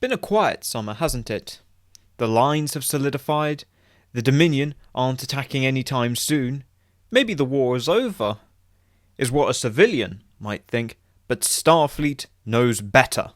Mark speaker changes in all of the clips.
Speaker 1: been a quiet summer, hasn't it? The lines have solidified, the Dominion aren't attacking anytime soon, maybe the war is over, is what a civilian might think, but Starfleet knows better.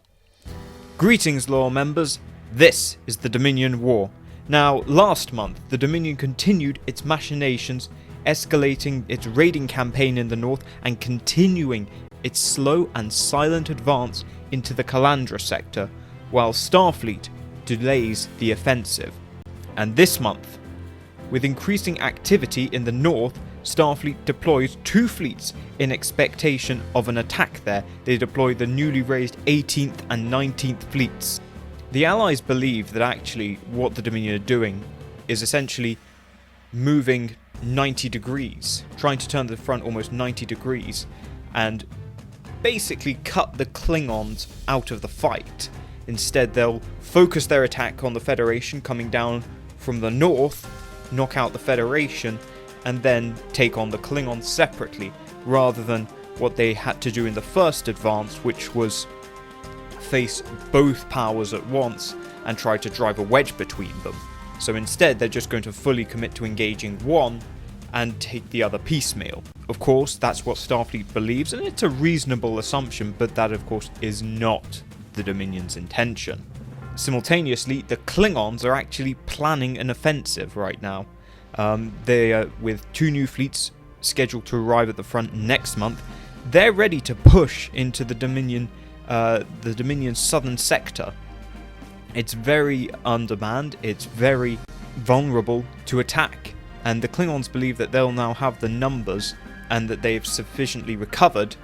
Speaker 1: Greetings, lore members, this is the Dominion War. Now, last month, the Dominion continued its machinations, escalating its raiding campaign in the north and continuing its slow and silent advance into the Calandra sector, while Starfleet delays the offensive. And this month, with increasing activity in the north, Starfleet deploys 2 fleets in expectation of an attack there. They deploy the newly raised 18th and 19th fleets. The Allies believe that actually what the Dominion are doing is essentially moving 90 degrees, trying to turn the front almost 90 degrees, and basically cut the Klingons out of the fight. Instead, they'll focus their attack on the Federation coming down from the north, knock out the Federation, and then take on the Klingons separately, rather than what they had to do in the first advance, which was face both powers at once and try to drive a wedge between them. So instead, they're just going to fully commit to engaging one and take the other piecemeal. Of course, that's what Starfleet believes, and it's a reasonable assumption, but that of course is not the Dominion's intention. Simultaneously, the Klingons are actually planning an offensive right now. They are, with 2 new fleets scheduled to arrive at the front next month, they're ready to push into the Dominion's southern sector. It's very undermanned, it's very vulnerable to attack, and the Klingons believe that they'll now have the numbers and that they've sufficiently recovered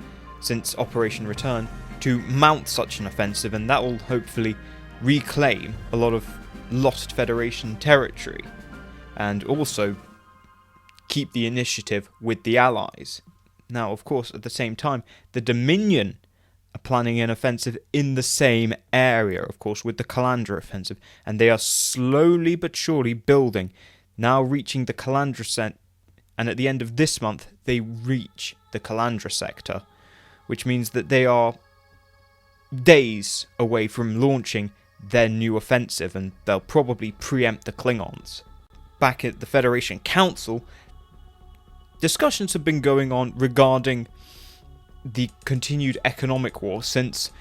Speaker 1: since Operation Return to mount such an offensive, and that will hopefully reclaim a lot of lost Federation territory and also keep the initiative with the Allies. Now, of course, at the same time, the Dominion are planning an offensive in the same area, of course, with the Calandra offensive, and they are slowly but surely building, now reaching the Calandra sector, and at the end of this month, they reach the Calandra sector, which means that they are days away from launching their new offensive, and they'll probably preempt the Klingons. Back at the Federation Council, discussions have been going on regarding the continued economic war since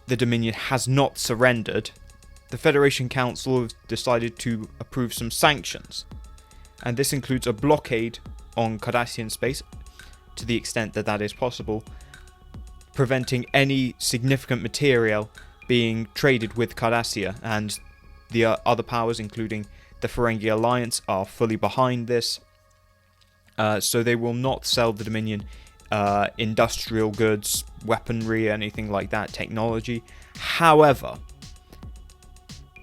Speaker 1: the Dominion has not surrendered. The Federation Council have decided to approve some sanctions, and this includes a blockade on Cardassian space to the extent that that is possible, preventing any significant material being traded with Cardassia, and the other powers, including the Ferengi Alliance, are fully behind this. So they will not sell the Dominion industrial goods, weaponry, anything like that, technology. However,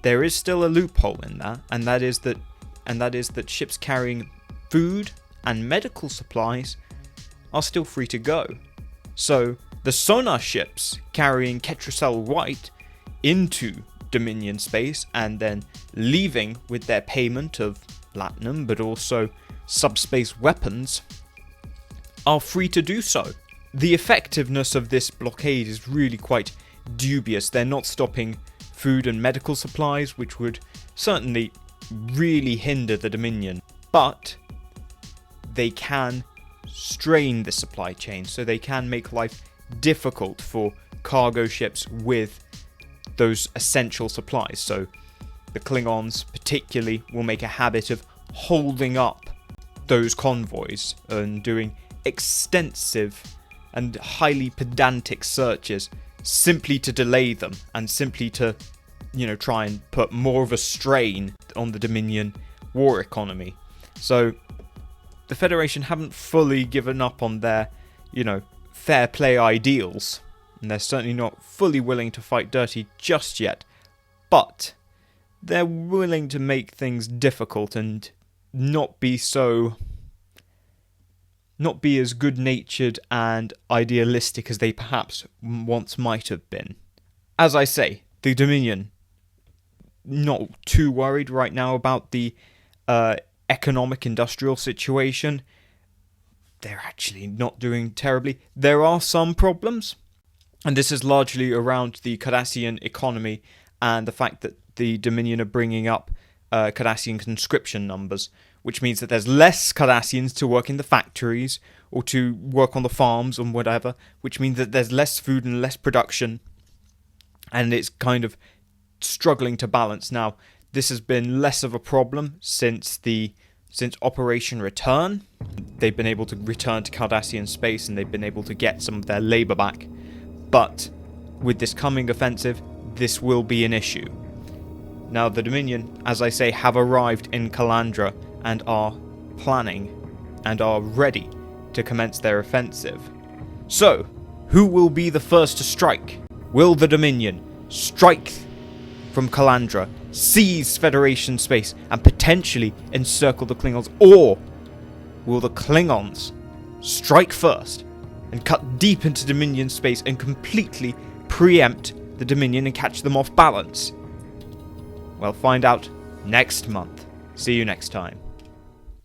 Speaker 1: there is still a loophole in that, and that is that ships carrying food and medical supplies are still free to go. So the sonar ships carrying Ketracel White into Dominion space and then leaving with their payment of platinum, but also subspace weapons, are free to do so. The effectiveness of this blockade is really quite dubious. They're not stopping food and medical supplies, which would certainly really hinder the Dominion, but they can strain the supply chain, so they can make life difficult for cargo ships with those essential supplies. So the Klingons particularly will make a habit of holding up those convoys and doing extensive and highly pedantic searches simply to delay them and simply to, try and put more of a strain on the Dominion war economy. So the Federation haven't fully given up on their, fair play ideals, and they're certainly not fully willing to fight dirty just yet, but they're willing to make things difficult and not be as good-natured and idealistic as they perhaps once might have been. As I say, the Dominion not too worried right now about the economic industrial situation. They're actually not doing terribly. There are some problems, and this is largely around the Cardassian economy and the fact that the Dominion are bringing up Cardassian conscription numbers, which means that there's less Cardassians to work in the factories or to work on the farms and whatever, which means that there's less food and less production, and it's kind of struggling to balance. Now, this has been less of a problem since Operation Return. They've been able to return to Cardassian space and they've been able to get some of their labour back. But with this coming offensive, this will be an issue. Now, the Dominion, as I say, have arrived in Calandra and are planning and are ready to commence their offensive. So, who will be the first to strike? Will the Dominion strike from Calandra, seize Federation space, and potentially encircle the Klingons? Or will the Klingons strike first and cut deep into Dominion space and completely preempt the Dominion and catch them off balance? Well, find out next month. See you next time.